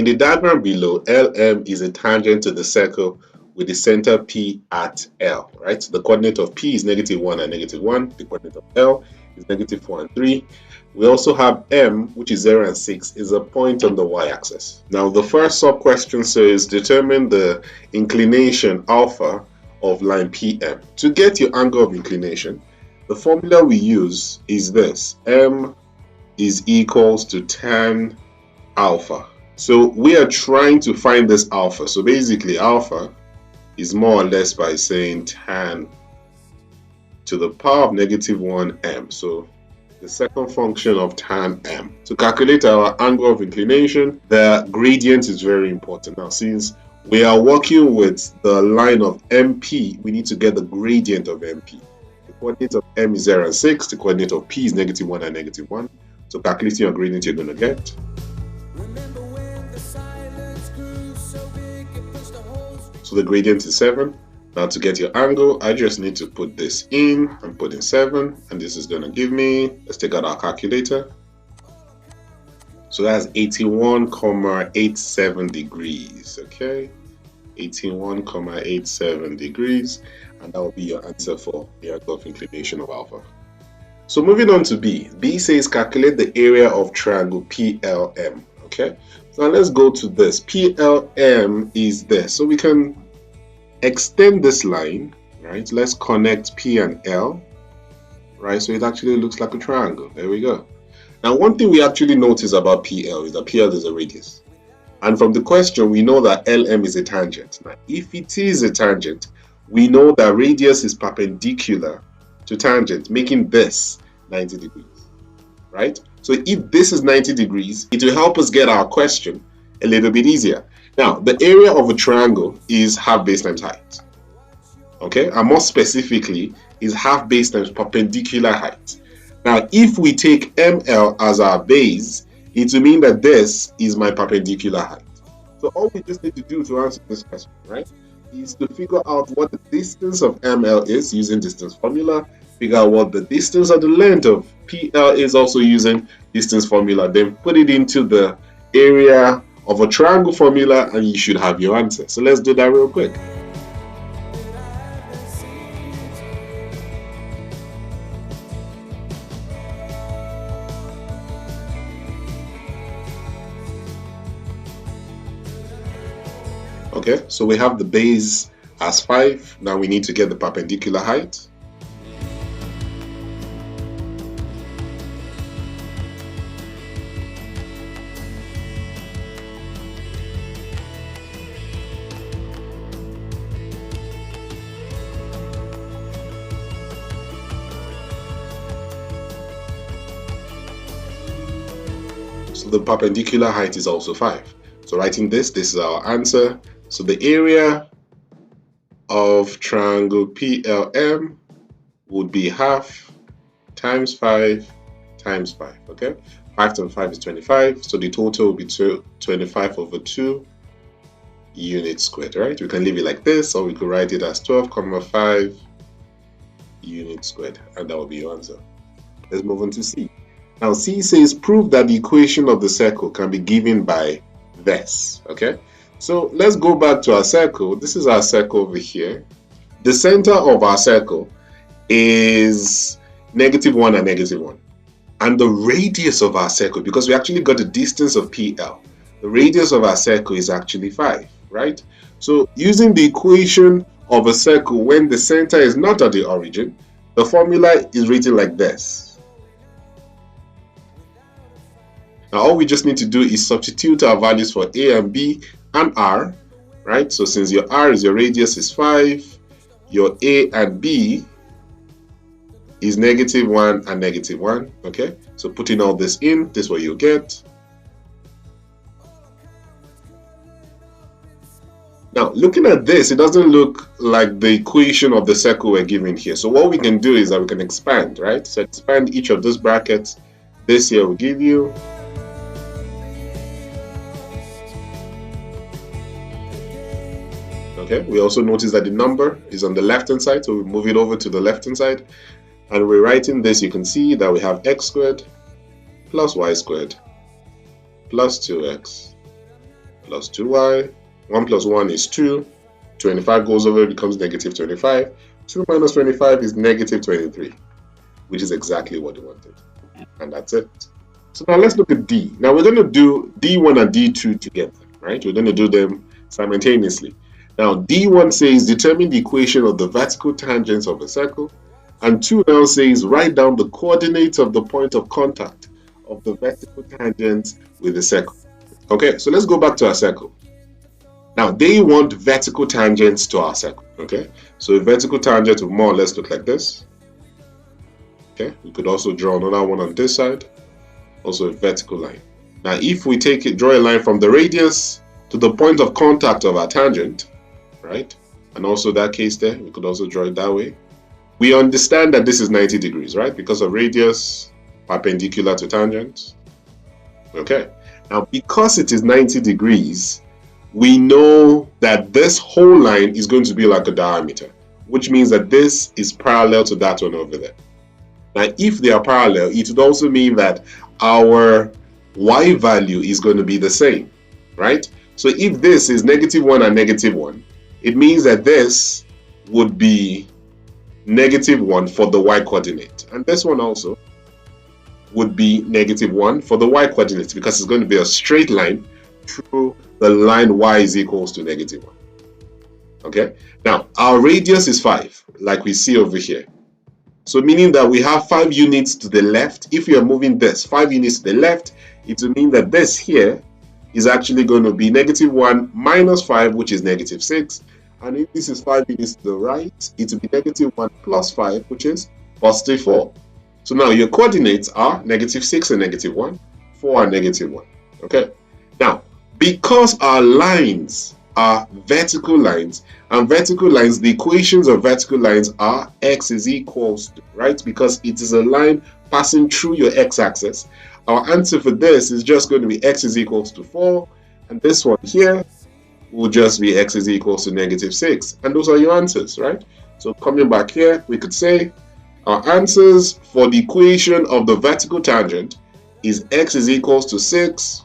In the diagram below, LM is a tangent to the circle with the center P at L, right? So the coordinate of P is -1 and -1. The coordinate of L is -4 and 3. We also have M, which is 0 and 6, is a point on the y-axis. Now, the first sub-question says determine the inclination alpha of line PM. To get your angle of inclination, the formula we use is this. M is equals to tan alpha. So we are trying to find this alpha. So basically, alpha is more or less by saying tan to the power of -1 m. So the second function of tan m. To calculate our angle of inclination, the gradient is very important. Now, since we are working with the line of MP, we need to get the gradient of MP. The coordinate of m is 0 and 6. The coordinate of P is -1 and -1. So calculating your gradient, you're going to get. So the gradient is 7. Now to get your angle, I just need to put this in and put in 7. And this is going to give me, let's take out our calculator. So that's 81,87 degrees, okay? 81,87 degrees. And that will be your answer for the angle of inclination of alpha. So moving on to B. B says calculate the area of triangle PLM, okay? So now let's go to this. PLM is this. So we can extend this line, right? Let's connect P and L, right? So it actually looks like a triangle. There we go. Now, one thing we actually notice about PL is that PL is a radius. And from the question, we know that LM is a tangent. Now, if it is a tangent, we know that radius is perpendicular to tangent, making this 90 degrees, right? So if this is 90 degrees, it will help us get our question a little bit easier. Now, the area of a triangle is half base times height, okay? And more specifically, is half base times perpendicular height. Now, if we take ML as our base, it will mean that this is my perpendicular height. So all we just need to do to answer this question, right, is to figure out what the distance of ML is using distance formula, figure out what the distance or the length of PL is also using distance formula, then put it into the area of a triangle formula and you should have your answer. So let's do that real quick. Okay, so we have the base as 5. Now we need to get the perpendicular height. So the perpendicular height is also 5. So writing this is our answer. So the area of triangle PLM would be half times 5 times 5, okay? 5 times 5 is 25, so the total will be 25 over 2 units squared, right? We can leave it like this, or we could write it as 12,5 units squared, and that will be your answer. Let's move on to C. Now C says prove that the equation of the circle can be given by this, okay? So let's go back to our circle. This is our circle over here. The center of our circle is -1 and -1. And the radius of our circle, because we actually got the distance of PL, the radius of our circle is actually 5, right? So using the equation of a circle when the center is not at the origin, the formula is written like this. Now all we just need to do is substitute our values for A and B and R, right? So since your R is your radius is 5, your A and B is -1 and -1, okay? So putting all this in, this is what you'll get. Now, looking at this, it doesn't look like the equation of the circle we're given here. So what we can do is that we can expand, right? So expand each of those brackets. This here will give you okay, we also notice that the number is on the left-hand side, so we move it over to the left-hand side. And rewriting this, you can see that we have x squared plus y squared plus 2x plus 2y. 1 plus 1 is 2. 25 goes over, becomes negative 25. 2 minus 25 is negative 23, which is exactly what we wanted. And that's it. So now let's look at D. Now we're going to do D1 and D2 together, right? We're going to do them simultaneously. Now D1 says determine the equation of the vertical tangents of a circle. And 2 now says write down the coordinates of the point of contact of the vertical tangents with the circle. Okay, so let's go back to our circle. Now they want vertical tangents to our circle. Okay, so a vertical tangent will more or less look like this. Okay, we could also draw another one on this side, also a vertical line. Now if we draw a line from the radius to the point of contact of our tangent, right, and also that case there, we could also draw it that way. We understand that this is 90 degrees, right, because of radius perpendicular to tangent. Okay, now because it is 90 degrees, we know that this whole line is going to be like a diameter, which means that this is parallel to that one over there. Now, if they are parallel, it would also mean that our y value is going to be the same, right? So if this is -1 and -1, it means that this would be -1 for the y coordinate. And this one also would be -1 for the y coordinate, because it's going to be a straight line through the line y is equals to -1. Okay, now our radius is 5, like we see over here. So meaning that we have 5 units to the left. If we are moving this 5 units to the left, it will mean that this here is actually going to be -1 minus 5, which is -6. And if this is 5 units to the right, it will be -1 plus 5, which is +4. So now your coordinates are -6 and -1, 4 and -1. Okay. Now, because our lines are vertical lines, and vertical lines, the equations of vertical lines are x is equals to, right? Because it is a line passing through your x-axis. Our answer for this is just going to be x is equals to 4, and this one here will just be x is equals to -6. And those are your answers, right? So coming back here, we could say our answers for the equation of the vertical tangent is x is equals to 6.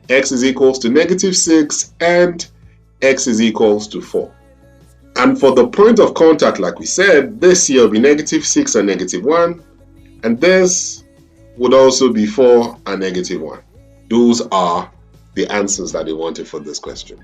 X is equals to -6 and x is equals to 4. And for the point of contact, like we said, this here will be -6 and -1, and this would also be 4 and -1. Those are the answers that they wanted for this question.